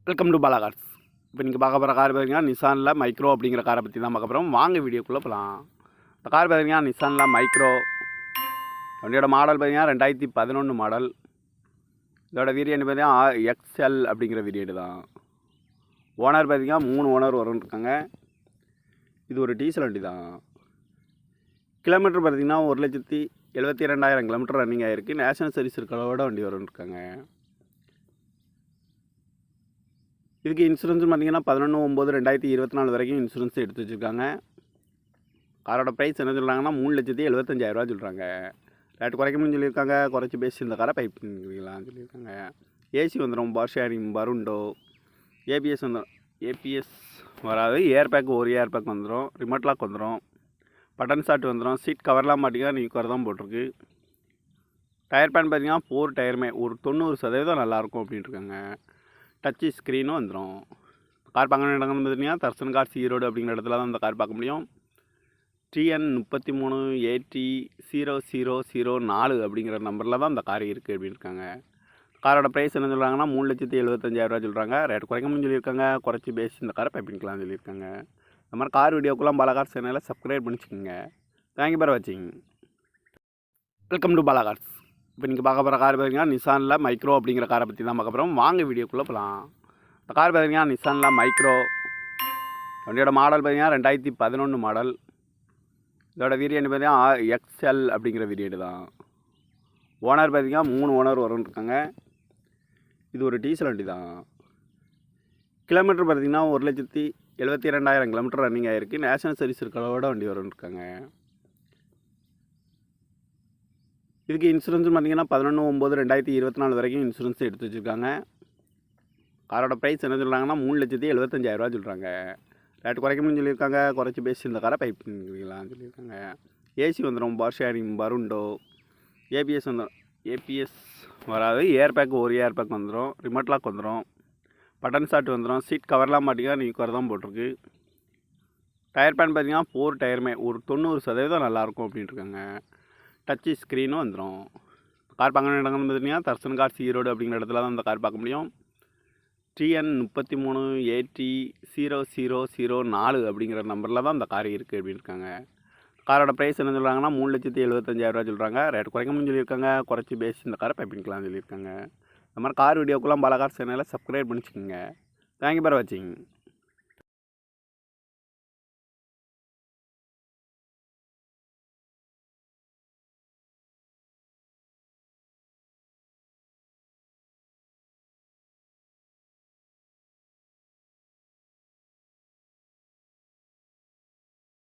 Welcome to Bala cars. இப்போ நீங்கள் பார்க்க போகிற கார் பார்த்தீங்கன்னா நிசானில் மைக்ரோ அப்படிங்கிற காரை பற்றி தான் பார்க்க போகிறோம். வாங்க வீடியோக்குள்ளே போகலாம். இந்த கார் பார்த்தீங்கன்னா நிசானில் மைக்ரோ. வண்டியோட மாடல் பார்த்தீங்கன்னா 2011 மாடல். இதோட வேரியண்ட் பார்த்தீங்கன்னா எக்ஸ்எல் அப்படிங்கிற வேரியண்ட் தான். ஓனர் பார்த்தீங்கன்னா 3 ஓனர் வரும்னு இருக்காங்க. இது ஒரு டீசல் வண்டி தான். கிலோமீட்டர் பார்த்தீங்கன்னா 1,72,000 கிலோமீட்டர் ரன்னிங் ஆகிருக்கு. நேஷனல் சர்வீஸ் இருக்கிறதோட வண்டி வரும்னு இருக்காங்க. இதுக்கு இன்சூரன்ஸ் பார்த்தீங்கன்னா 11/9/2024 வரைக்கும் இன்சூரன்ஸ் எடுத்து வச்சுருக்காங்க. காரோட ப்ரைஸ் என்ன சொல்கிறாங்கன்னா 3,75,000 சொல்கிறாங்க. ரேட்டு குறைக்கணும்னு சொல்லியிருக்காங்க. குறைச்சி பேசி இந்த காரை பைப் பண்ணிக்கலாம்னு சொல்லியிருக்காங்க. ஏசி வந்துடும், பவர் ஷேரிங், பருண்டோ, ஏபிஎஸ் வந்துடும். ஏபிஎஸ் வராது. ஏர் பேக் ஒரு ஏர் பேக் வந்துடும். ரிமோட் லாக் வந்துடும். பட்டன் ஸ்டார்ட் வந்துடும். சீட் கவர்லாம் மாட்டிங்கன்னா நீ கவர் தான் போட்டிருக்கு. டயர் பேன் பார்த்தீங்கன்னா 4 டயருமே ஒரு 90% நல்லாயிருக்கும் அப்படின்ட்டுருக்காங்க. டச்சு ஸ்க்ரீனும் வந்துடும். கார் பார்க்க வேண்டிய இடங்கள்னு பார்த்தீங்கன்னா தர்சன் கார்ஸ் ஈரோடு அப்படிங்கிற இடத்துல தான் இந்த கார் பார்க்க முடியும். TN 33AT0004 அப்படிங்கிற நம்பரில் தான் இந்த கார் இருக்குது அப்படின்னு இருக்காங்க. காரோட ப்ரைஸ் என்ன சொல்கிறாங்கன்னா 3,75,000 சொல்கிறாங்க. ரேட் குறைக்கணும்னு சொல்லியிருக்காங்க. குறைச்சி பேசி இந்த காரை பைப்பிங்கலாம்னு சொல்லியிருக்காங்க. இந்த மாதிரி கார் வீடியோக்குலாம் பாலா கார்ஸ் சேனலை சப்ஸ்கிரைப் பண்ணிச்சுக்கோங்க. தேங்க்யூ ஃபார் வாட்சிங். Welcome to Bala cars. இப்போ நீங்கள் பார்க்க போகிற கார் பார்த்தீங்கன்னா நிசானில் மைக்ரோ அப்படிங்கிற காரை பற்றி தான் பார்க்க போகிறோம். வாங்க வீடியோக்குள்ளே போகலாம். இந்த கார் பார்த்தீங்கன்னா நிசானில் மைக்ரோ. வண்டியோட மாடல் பார்த்தீங்கன்னா 2011 மாடல். இதோட வேரியண்ட் பார்த்தீங்கன்னா எக்ஸ்எல் அப்படிங்கிற வேரியண்ட் தான். ஓனர் பார்த்தீங்கன்னா 3 ஓனர் வரும்னு இருக்காங்க. இது ஒரு டீசல் வண்டி தான். கிலோமீட்டர் பார்த்தீங்கன்னா 1,72,000 கிலோமீட்டர் ரன்னிங் ஆகிருக்கு. நேஷனல் சர்வீஸ் இருக்கிறதோட வண்டி வரும்னு இருக்காங்க. இதுக்கு இன்சூரன்ஸ் பார்த்தீங்கன்னா 11/9/2024 வரைக்கும் இன்சூரன்ஸ் எடுத்து வச்சுருக்காங்க. காரோட ப்ரைஸ் என்ன சொல்கிறாங்கன்னா 3,75,000 சொல்கிறாங்க. ரேட்டு குறைக்கணும்னு சொல்லியிருக்காங்க. குறைச்சி பேசி இந்த காரை பைப் பண்ணிக்கலாம்னு சொல்லியிருக்காங்க. ஏசி வந்துடும், பவர் ஷேரிங், பருண்டோ, ஏபிஎஸ் வந்துடும். ஏபிஎஸ் வராது. ஏர் பேக் ஒரு ஏர் பேக் வந்துடும். ரிமோட் லாக் வந்துடும். பட்டன் ஸ்டார்ட் வந்துடும். சீட் கவர்லாம் மாட்டிங்கன்னா நீ கவர் தான் போட்டிருக்கு. டயர் பேன் பார்த்தீங்கன்னா 4 டயருமே ஒரு 90% நல்லாயிருக்கும் அப்படின்ட்டுருக்காங்க. டச்சு ஸ்க்ரீனும் வந்துடும். கார் பார்க்க வேண்டிய இடங்கள்னு பார்த்தீங்கன்னா தர்சன் கார்ஸ் ஈரோடு அப்படிங்கிற இடத்துல தான் இந்த கார் பார்க்க முடியும். TN 33AT0004 அப்படிங்கிற நம்பரில் தான் இந்த கார் இருக்குது அப்படின்னு இருக்காங்க. காரோட ப்ரைஸ் என்ன சொல்கிறாங்கன்னா 3,75,000 சொல்கிறாங்க. ரேட் குறைக்கணும்னு சொல்லியிருக்காங்க. குறைச்சி பேசி இந்த காரை பைப்பிங்கலாம்னு சொல்லியிருக்காங்க. இந்த மாதிரி கார் வீடியோக்குலாம் பாலா கார்ஸ் சேனலை சப்ஸ்கிரைப் பண்ணிச்சுக்கோங்க. தேங்க்யூ ஃபார் வாட்சிங்.